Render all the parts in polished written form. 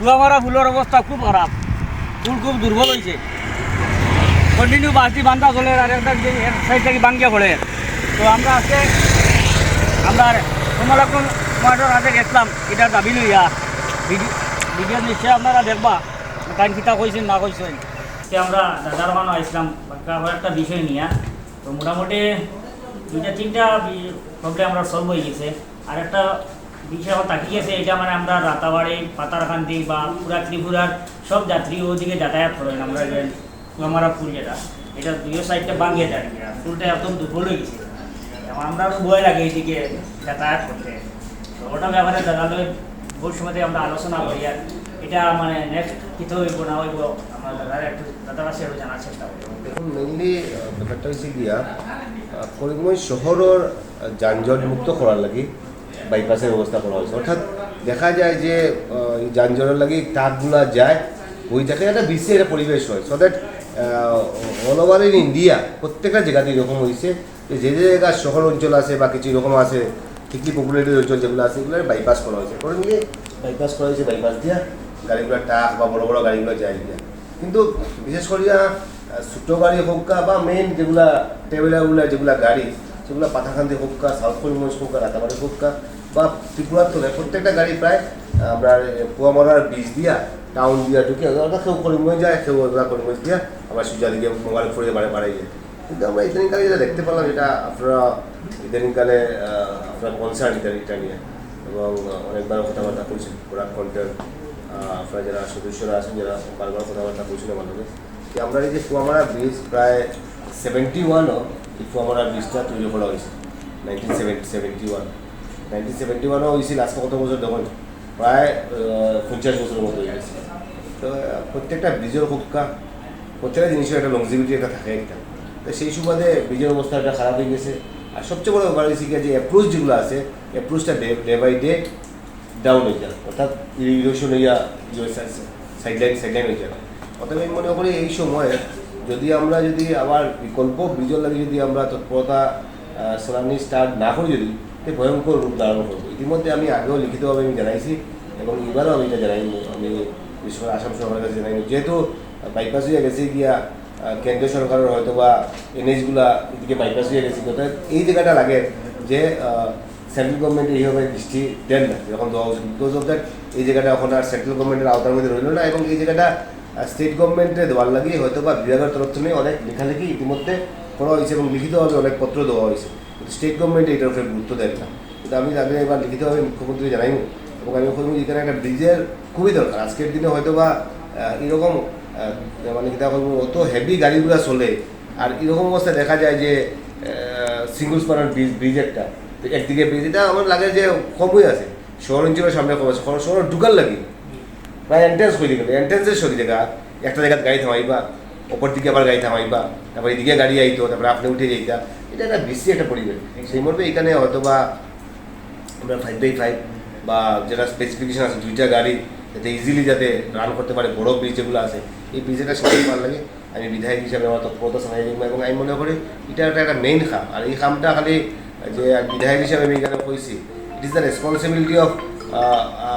কুয়ামারা ফুলের অবস্থা খুব খারাপ, ফুল খুব দুর্বল হয়েছে। কন্টিনিউ বাসটি বান্ধা চলে আর একটা সাইড থেকে বাঙ্গিয়া পড়ে। তো আমরা আজকে আমরা কমলাকুল মাঠের হাতে গেছিলাম, এটা দাবি লইয়া ভিডিও নিশ্চয় আপনারা দেখবা কারণ কিতা কইছেন না কইছেন। আমরা দাদার মানুষ আসলাম একটা বিষয় নিয়ে। তো মোটামুটি 2-3টা প্রবলেম আমরা সলভ হয়ে গেছে। আর একটা বিষয় আমার তাকিয়ে গেছে, এটা মানে আমরা রাতাবাড়ি পাতারকান্দি বা পুরা ত্রিপুরার সব যাত্রী ওদিকে যাতায়াত করেন। আমরা যে কুয়ামারা ফুল যেটা, এটা দুই সাইডটা বাঙ্গিয়ে যায়, ফুলটা একদম দুর্বল হয়ে গেছে। আমরা আরও ভয় লাগে এইদিকে যাতায়াত করতে। তো ওটা ব্যাপারে দাদাদের বহু সময় আমরা আলোচনা করি। আর এটা মানে নেক্সট কিছু হইব না হইব আমার দাদার একটু দাদার কাছে আরও জানার চেষ্টা করি। দেখুন, মেইনলি ব্যাপারটা হয়েছে গিয়া করিমগঞ্জ শহরের যানজট মুক্ত করার লাগি বাইপাসের ব্যবস্থা করা হয়েছে। অর্থাৎ দেখা যায় যে এই যানজটের লাগি ট্রাকগুলা যায়, ওই জায়গায় একটা বিশ্বে একটা পরিবেশ হয়। So that all over in India প্রত্যেকটা জায়গাতে এরকম হয়েছে যে যে জায়গায় শহর অঞ্চল আছে বা কিছু এরকম আছে ঠিকই পপুলেটেড অঞ্চল যেগুলো আছে এগুলো বাইপাস করা হয়েছে। করে নিয়ে বাইপাস করা হয়েছে, বাইপাস দিয়া গাড়িগুলো ট্রাক বা বড় বড় গাড়িগুলো যায় দিয়া। কিন্তু বিশেষ করিয়া ছোটো গাড়ি হোক বা মেইন যেগুলা ট্রেভেলারগুলো যেগুলা গাড়ি সেগুলো পাথাখান্দি হোক, সাউথ করিমগঞ্জ হোক, রাতাবাড়ি হোক বা ত্রিপুরার তোলায় প্রত্যেকটা গাড়ি প্রায় আমরা কুয়ামারার ব্রিজ দিয়া টাউন দিয়া ঢুকে ওরা কেউ করিমগঞ্জ যায়, কেউ ওরা করিমগঞ্জ দিয়া আবার সোজা দিকে মোবাইল ফোরে বাড়াই যায়। কিন্তু আমরা ইদানিংকালে যেটা দেখতে পেলাম, এটা আপনারা ইদানিংকালে আপনার কনসার্ন এটা নিয়ে এবং অনেকবার কথাবার্তা বলছেন প্রোডাক্ট কন্টেন্ট আপনারা যারা সদস্যরা আছেন যারা বারবার কথাবার্তা বলছেন আমাদের যে আমরা এই যে কুয়ামারা ব্রিজ প্রায় 71ও এই কুয়ামারা ব্রিজটা তৈরি করা হয়েছে 1971 হয়েছিল। আজকে কত বছর দেখুন, প্রায় 50 বছরের মতো হয়ে গেছে। তো প্রত্যেকটা ব্রিজের হোক্কা প্রত্যেকটা জিনিসের একটা লংজিভিটি একটা থাকে একটা। তো সেই সুবাদে ব্রিজের অবস্থা একটা খারাপ হয়ে গেছে। আর সবচেয়ে বড় ব্যাপার হয়েছে যে অ্যাপ্রোচ যেগুলো আছে অ্যাপ্রোচটা ডে বাই ডে ডাউন হয়ে যায়, অর্থাৎ ইরিগেশন হইয়া সাইডলাইন হয়ে যায়। অর্থাৎ আমি মনে করি এই সময়ে যদি আবার বিকল্প ব্রিজের লাগে যদি আমরা তৎপরতা সালানি স্টার্ট না করি যদি ভয়ঙ্কর রূপ ধারণ করবো। ইতিমধ্যে আমি আগেও লিখিতভাবে আমি জানাইছি এবং এবারও আমি এটা জানাইনি, আমি বিশেষ করে আসাম সরকারের কাছে জানাইনি। যেহেতু বাইপাস হয়ে গেছে গিয়া কেন্দ্রীয় সরকারের হয়তো বা এনএইচগুলা এদিকে বাইপাস হয়ে গেছে, অর্থাৎ এই জায়গাটা লাগে যে সেন্ট্রাল গভর্নমেন্ট এইভাবে দৃষ্টি দেন না যখন দেওয়া উচিত। বিকজ অফ দ্যাট এই জায়গাটা এখন আর সেন্ট্রাল গভর্নমেন্টের আওতার মধ্যে রইল না এবং এই জায়গাটা স্টেট গভর্নমেন্টে দেওয়ার লাগে হয়তো বা বিভাগের তরফ থেকে অনেক লেখালেখি ইতিমধ্যে করা হয়েছে এবং লিখিতভাবে অনেক পত্র দেওয়া হয়েছে, কিন্তু স্টেট গভর্নমেন্ট এটার উপরে গুরুত্ব দেন না। কিন্তু আমি আগে এবার লিখিতভাবে মুখ্যমন্ত্রী জানাইব এবং আমি বলবো এখানে একটা ব্রিজের খুবই দরকার। আজকের দিনে হয়তো বা এরকম মানে কিতা বলবো অত হেভি গাড়িগুলো চলে আর এরকম অবস্থায় দেখা যায় যে সিঙ্গল স্পানার ব্রিজ একটা একদিকে ব্রিজ, এটা আমার লাগে যে কমই আছে শহর অঞ্চলের সামনে কম আছে। শহর ঢুকার লাগে প্রায় এন্ট্রেন্স হয়ে গেলে এন্ট্রেন্সের সরি জায়গা একটা জায়গায় গাড়ি থামাইবা, অপর দিকে আবার গাড়ি থামাইবা, তারপর এদিকে গাড়ি আইতো, তারপরে আপনি উঠে যাইতা, এটা একটা বেশি একটা পরিবেশ। সেই মর্মে এখানে হয়তো বা আমরা 5x5 বা যেটা স্পেসিফিকেশন আছে 2টা গাড়ি যাতে ইজিলি যাতে রান করতে পারে বড় ব্রিজ যেগুলো আছে এই ব্রিজটা সবাই ভালো লাগে। আমি বিধায়ক হিসাবে আমার তৎপরতা চালাই এবং আমি মনে করি এটা একটা মেইন কাম। আর এই কামটা খালি যে বিধায়ক হিসাবে আমি এখানে কইছি, it is the responsibility of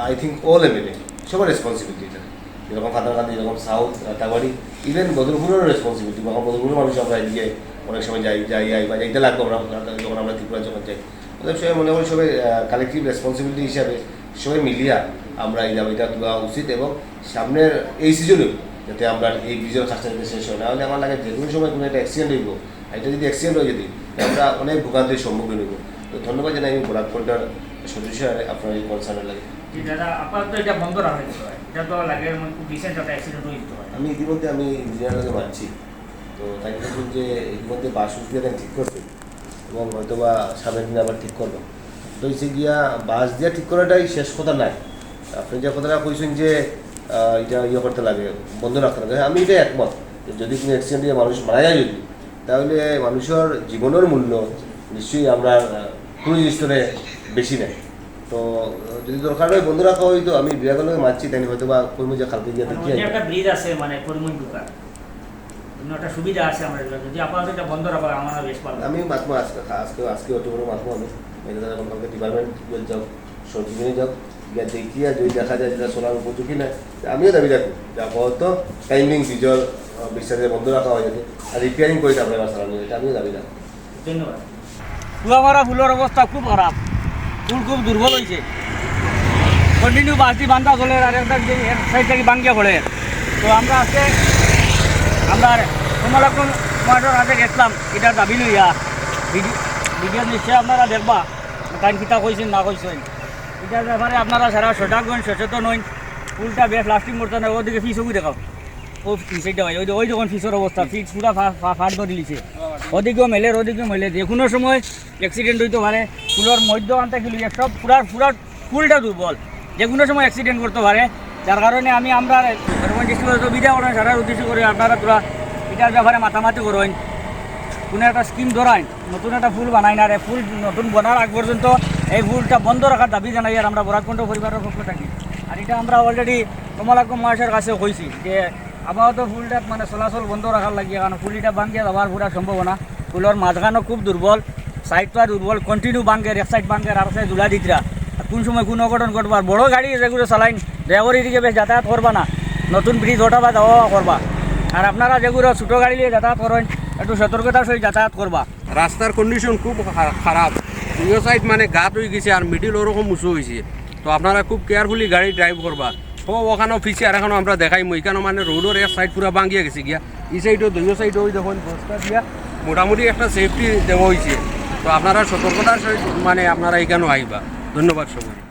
I think all MLA, সবার রেসপন্সিবিলিটি এটা। যেরকম ফাতারকান্দি, যেরকম সাউথ রাতাবাড়ি, ইভেন বদরপুরেরও রেসপন্সিবিলিটি। যখন বদরপুরের মানুষ আমরা এদিকে অনেক সময় যাই বা যাইতে লাগবো আমরা যখন আমরা ত্রিপুরা যখন যাই, ওদের সবাই মনে করি সবাই কালেকটিভ রেসপন্সিবিলিটি হিসাবে সবাই মিলিয়া আমরা এই দাবিটা তোলা উচিত এবং সামনের এই সিজনেও যাতে আমরা এই ব্রিজের কাজটা যাতে শেষ হয়। নাহলে আমার লাগে যে কোনো সময় কোনো একটা অ্যাক্সিডেন্ট হইব, এটা যদি অ্যাক্সিডেন্ট হয় যদি আমরা অনেক ভোগান্তির সম্মুখীন হইব। তো ধন্যবাদ জানাই আমি প্রোডাক্ট কোয়ার্টার সদস্য আপনার এই কনসার্নের লাগে। আপাতত এটা বন্ধ রাখা যেতে হয়, এটা তো লাগে খুব রিসেন্ট একটা অ্যাক্সিডেন্ট হয়ে যেতে হয়। আমি ইতিমধ্যে আমি ইঞ্জিনিয়ারকে মানছি, তো তাই বলছেন যে ইতিমধ্যে বাস দিয়ে ঠিক করছে এবং হয়তো বা সামনের দিনে আবার ঠিক করবো। তো হচ্ছে গিয়া বাস দিয়ে ঠিক করাটাই শেষ কথা নাই। আপনি যে কথাটা কইছেন যে এটা করতে লাগে, বন্ধ রাখতে লাগে, আমি এটা একমত। যদি কোনো অ্যাক্সিডেন্ট দিয়ে মানুষ মারা যায় যদি, তাহলে মানুষের জীবনের মূল্য নিশ্চয়ই আমরা কোনো জিনিসটারে বেশি নেয়। তো যদি দরকার হয় বন্ধ রাখা হয়তো আমি বিভাগের মানছি, তাই হয়তো বা কইমু যে খালকে গিয়ে দেখি একটা ব্রিজ আছে মানে করিমগঞ্জ ঢুকার একটা সুবিধা আছে আমরা, যদি আপাতত এটা বন্ধ রাখা আমার বেশ ভালো। আমি মাতবো আজকে অত বড় মাতবো আমি কালকে ডিপার্টমেন্ট যাও সরজমিনে যাও ইয়া দেখিয়া যদি দেখা যায় যেটা চলার উপযোগী না আমিও দাবি রাখবো যে আপাতত টাইমিং ডিজল বিশ্বাসে বন্ধ রাখা হয় যাতে আর রিপেয়ারিং করে তারপরে আবার চালানো এটা আমিও দাবি রাখবো। ধন্যবাদ। কুয়ামারা ফুলের অবস্থা খুব খারাপ, ফুল খুব দুর্বল হয়েছে, কন্টিনিউ বাসটি বান্ধা চলে আর একটা সাইড থেকে বাঙ্গিয়া পড়ে। তো আমরা আজকে আমরা কমলাকুন মাঠের হাতে গেছিলাম, এটা দাবি লইয়া ভিডিও নিশ্চয় আপনারা দেখবা তাই কিতা কইছেন না কইছেন এটার ব্যাপারে আপনারা সারা সজাগ হন, সচেতন হন। ফুলটা বেশ লাস্টিং করতে না, ওদিকে ফিস ওই দেখাও, ও ফিসটা হয় ওই যখন ফিসের অবস্থা ফিস পুরা ফাট করে দিয়েছে, ওদিকেও মেলে যে কোনো সময় অ্যাক্সিডেন্ট হইতে পারে। ফুলের মধ্য আনতে গেলে সব পুরা ফুলটা দুর্বল, যে কোনো সময় অ্যাক্সিডেন্ট করতে পারে। যার কারণে আমরা ডিস্ট্রিক্ট সুবিধা করেন সারার উদ্দেশ্য করে আপনারা তোরা এটার ব্যাপারে মাতামাতি করেন, কোনো একটা স্কিম ধরায় নতুন একটা ফুল বানাই না রে, ফুল নতুন বানার আগ পর্যন্ত এই ফুলটা বন্ধ রাখার দাবি জানাই আর আমরা বরাকণ্ঠ পরিবারের পক্ষ থাকি। আর এটা আমরা অলরেডি কমলাকুম মহাশয়ের কাছে কইছি যে আপাতত ফুলটা মানে চলাচল বন্ধ রাখার লাগিয়ে, কারণ ফুলটা বাঙ্গিয়ে যাওয়ার পুরা সম্ভাবনা। ফুলের মাঝখানও খুব দুর্বল, সাইডটা দুর্বল, কন্টিনিউ বাঙ্গের এক সাইড বাঙ্গের আর সাইড জুলা দিতরা। কোন সময় কোন অঘটন ঘটবার, বড় গাড়ি যেগুলো চালাইন ড্রাইভার এদিকে বেশ যাতায়াত করবা না, নতুন ব্রিজ ওঠা বা যাওয়া করবা। আর আপনারা যেগুলো ছোটো গাড়ি নিয়ে যাতায়াত করেন একটু সতর্কতার সহিত যাতায়াত করবা। রাস্তার কন্ডিশন খুব খারাপ, দুই সাইড মানে গাত হয়ে গেছে আর মিডিল ওরকম উঁচু হয়েছে। তো আপনারা খুব কেয়ারফুলি গাড়ি ড্রাইভ করবা। তো ওখানেও ফিসে আর এখানেও আমরা দেখাইমো, এখানেও মানে রোডের এক সাইড পুরো বাঙ্গিয়ে গেছে গিয়া, এই সাইডও দুই সাইডও ওই দেখুন বস্তা দিয়া মোটামুটি একটা সেফটি দেওয়া হয়েছে। তো আপনারা সতর্কতার সহিত মানে আপনারা এখানেও আইবা। ধন্যবাদ সবাই।